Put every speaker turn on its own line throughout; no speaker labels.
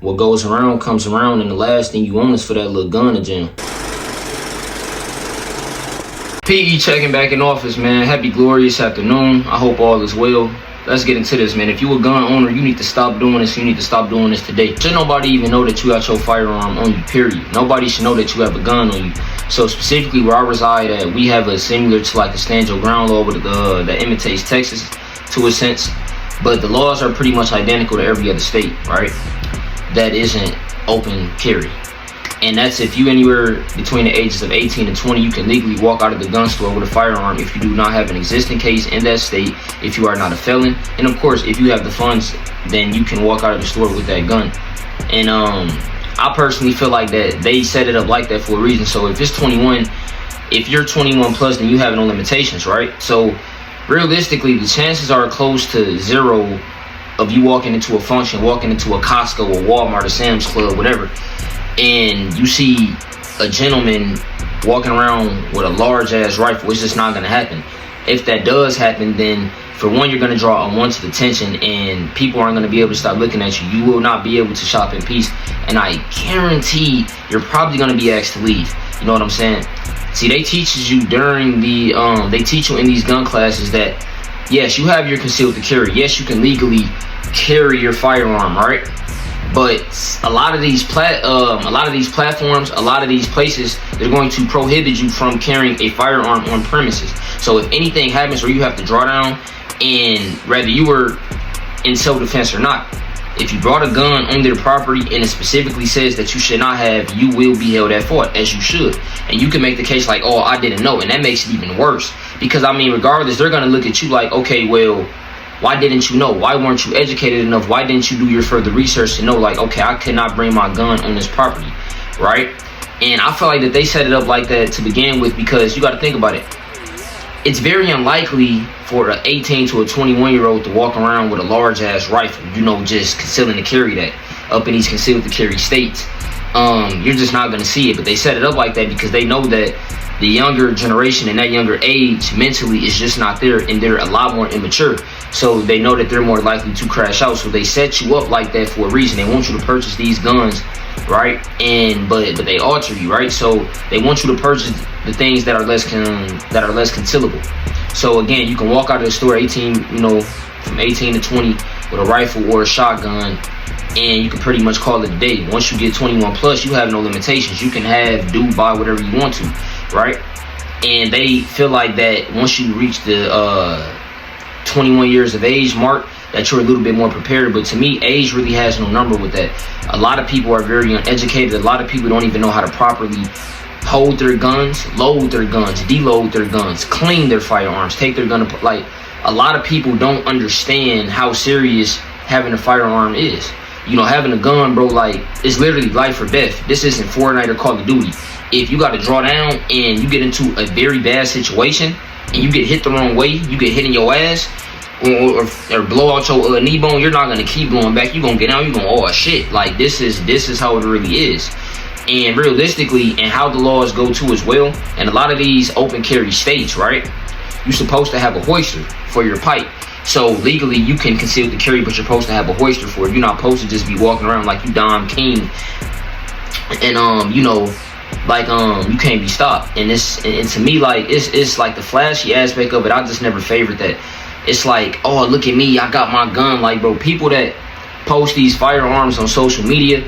What goes around comes around, and the last thing you want is for that little gun to jam. PE checking back in office, man. Happy glorious afternoon. I hope all is well. Let's get into this, man. If you a gun owner, you need to stop doing this. You need to stop doing this today. Should nobody even know that you got your firearm on you, period. Nobody should know that you have a gun on you. So specifically where I reside at, we have a similar to like the stand your ground law that imitates Texas to a sense. But the laws are pretty much identical to every other state, right? That isn't open carry. And that's if you anywhere between the ages of 18 and 20, you can legally walk out of the gun store with a firearm if you do not have an existing case in that state, if you are not a felon. And of course, if you have the funds, then you can walk out of the store with that gun. And I personally feel like that they set it up like that for a reason. So if it's 21, if you're 21 plus, then you have no limitations, right? So realistically, the chances are close to zero of you walking into a function, walking into a Costco or Walmart or Sam's Club, whatever, and you see a gentleman walking around with a large ass rifle. It's just not going to happen. If that does happen, then for one, you're going to draw unwanted attention, and people aren't going to be able to stop looking at you. You will not be able to shop in peace, and I guarantee you're probably going to be asked to leave. You know what I'm saying? See, they teaches you during the they teach you in these gun classes that yes, you have your concealed to carry. Yes, you can legally carry your firearm, right? But a lot of these platforms, a lot of these places, they're going to prohibit you from carrying a firearm on premises. So if anything happens where you have to draw down, and whether you were in self-defense or not, if you brought a gun on their property and it specifically says that you should not have, you will be held at fault, as you should. And you can make the case like, oh, I didn't know, and that makes it even worse. Because I mean, regardless, they're gonna look at you like, okay, well, why didn't you know? Why weren't you educated enough? Why didn't you do your further research to know, like, okay, I cannot bring my gun on this property, right? And I feel like that they set it up like that to begin with, because you got to think about it. It's very unlikely for an 18 to a 21-year-old to walk around with a large-ass rifle, you know, just concealing to carry that up in these concealed to carry states. You're just not going to see it. But they set it up like that because they know that the younger generation and that younger age mentally is just not there, and they're a lot more immature. So they know that they're more likely to crash out. So they set you up like that for a reason. They want you to purchase these guns, right? And but they alter you, right? So they want you to purchase the things that are less concealable. So again, you can walk out of the store 18, you know, from 18 to 20 with a rifle or a shotgun, and you can pretty much call it a day. Once you get 21 plus, you have no limitations. You can have, do, buy whatever you want to, right? And they feel like that once you reach the 21 years of age mark, that you're a little bit more prepared. But to me, age really has no number with that. A lot of people are very uneducated. A lot of people don't even know how to properly hold their guns, load their guns, deload their guns, clean their firearms, take their gun. Like, a lot of people don't understand how serious having a firearm is. You know, having a gun, bro, like, it's literally life or death. This isn't Fortnite or Call of Duty. If you got to draw down and you get into a very bad situation and you get hit the wrong way, you get hit in your ass, or blow out your knee bone, you're not going to keep blowing back. You're going to get out, you're going to, oh shit, like, this is how it really is. And realistically, and how the laws go to as well, and a lot of these open carry states, right, you're supposed to have a hoister for your pipe. So legally you can conceal the carry, but you're supposed to have a hoister for it. You're not supposed to just be walking around like you Dom King and you know, like you can't be stopped. And to me, like, it's like the flashy aspect of it, I just never favored that. It's like, oh, look at me, I got my gun. Like, bro, people that post these firearms on social media,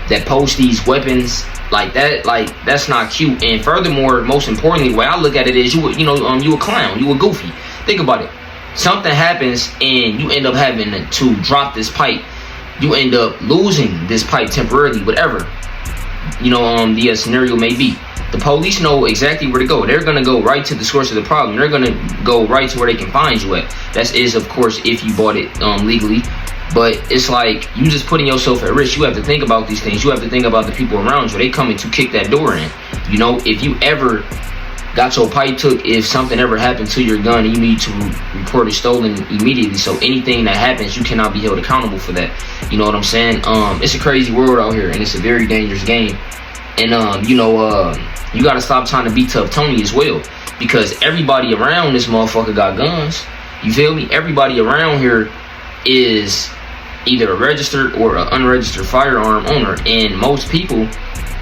that post these weapons like that, like, that's not cute. And furthermore, most importantly, the way I look at it is, you a clown, you a goofy. Think about it. Something happens and you end up having to drop this pipe. You end up losing this pipe temporarily, whatever, you know, the scenario may be. The police know exactly where to go. They're going to go right to the source of the problem. They're going to go right to where they can find you at. That is, of course, if you bought it legally. But it's like, you just putting yourself at risk. You have to think about these things. You have to think about the people around you. They coming to kick that door in. You know, if you ever got your pipe took, if something ever happened to your gun, you need to report it stolen immediately. So anything that happens, you cannot be held accountable for that. You know what I'm saying? It's a crazy world out here, and it's a very dangerous game. And you know, you gotta stop trying to be tough Tony as well, because everybody around this motherfucker got guns. You feel me? Everybody around here is either a registered or an unregistered firearm owner. And most people,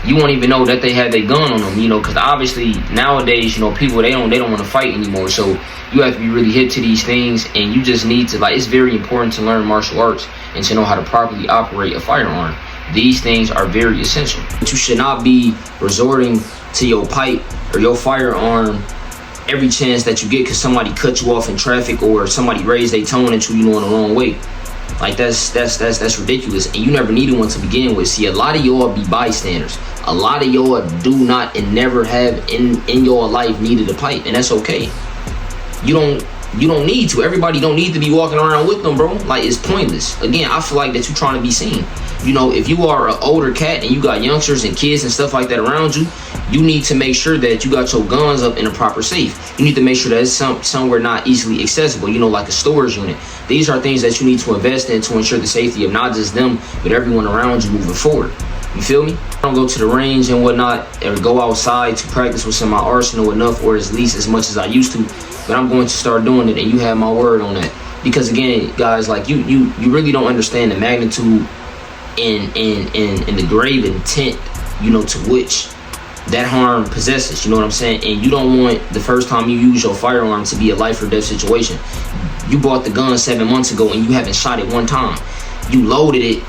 you won't even know that they had their gun on them, you know, because obviously nowadays, you know, people, they don't want to fight anymore. So you have to be really hip to these things, and you just need to, like, it's very important to learn martial arts and to know how to properly operate a firearm. These things are very essential. But you should not be resorting to your pipe or your firearm every chance that you get because somebody cut you off in traffic or somebody raised their tone at you, you know, in the wrong way. Like, that's ridiculous, and you never needed one to begin with. See, a lot of y'all be bystanders. A lot of y'all do not and never have in your life needed a pipe, and that's okay. You don't need to. Everybody don't need to be walking around with them, bro. Like, it's pointless. Again, I feel like that you're trying to be seen. You know, if you are an older cat and you got youngsters and kids and stuff like that around you, you need to make sure that you got your guns up in a proper safe. You need to make sure that it's somewhere not easily accessible, you know, like a storage unit. These are things that you need to invest in to ensure the safety of not just them, but everyone around you moving forward. You feel me? I don't go to the range and whatnot, or go outside to practice with some of my arsenal enough, or at least as much as I used to. But I'm going to start doing it, and you have my word on that. Because again, guys, like, you really don't understand the magnitude and the grave intent, you know, to which that harm possesses. You know what I'm saying? And you don't want the first time you use your firearm to be a life or death situation. You bought the gun 7 months ago and you haven't shot it one time. You loaded it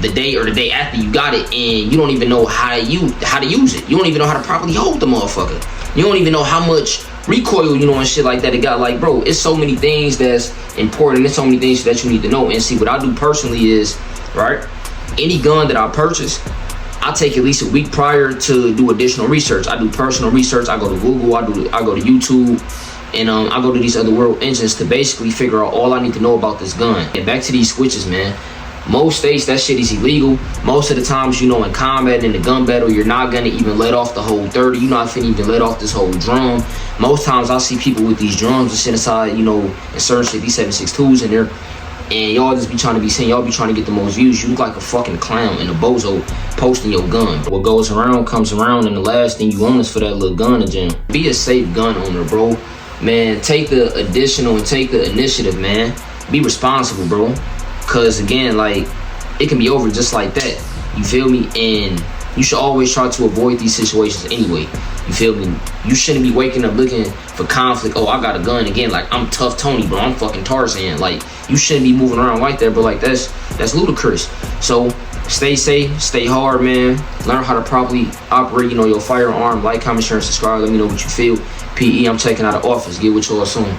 the day after you got it, and you don't even know how to use it. You don't even know how to properly hold the motherfucker. You don't even know how much recoil, you know, and shit like that it got. Like, bro, it's so many things that's important. There's so many things that you need to know. And see, what I do personally is, right, any gun that I purchase, I take at least a week prior to do additional research. I do personal research. I go to Google, I go to YouTube, and I go to these other world engines to basically figure out all I need to know about this gun. And back to these switches, man. Most states, that shit is illegal. Most of the times, you know, in combat, in the gun battle, you're not gonna even let off the whole 30. You're not finna even let off this whole drum. Most times I see people with these drums and sit inside, you know, in certain shit, these 7.62s in there, and y'all just be trying to be seen. Y'all be trying to get the most views. You look like a fucking clown and a bozo posting your gun. What goes around comes around, and the last thing you want is for that little gun to jam. Be a safe gun owner, bro. Man, take the additional and take the initiative, man. Be responsible, bro. Cause again, like, it can be over just like that. You feel me? And you should always try to avoid these situations anyway. You feel me? You shouldn't be waking up looking for conflict. Oh, I got a gun again. Like, I'm Tough Tony, bro. I'm fucking Tarzan. Like, you shouldn't be moving around like that, bro. Like, that's ludicrous. So stay safe, stay hard, man. Learn how to properly operate, you know, your firearm. Like, comment, share, and subscribe. Let me know what you feel. PE, I'm checking out of office. Get with y'all soon.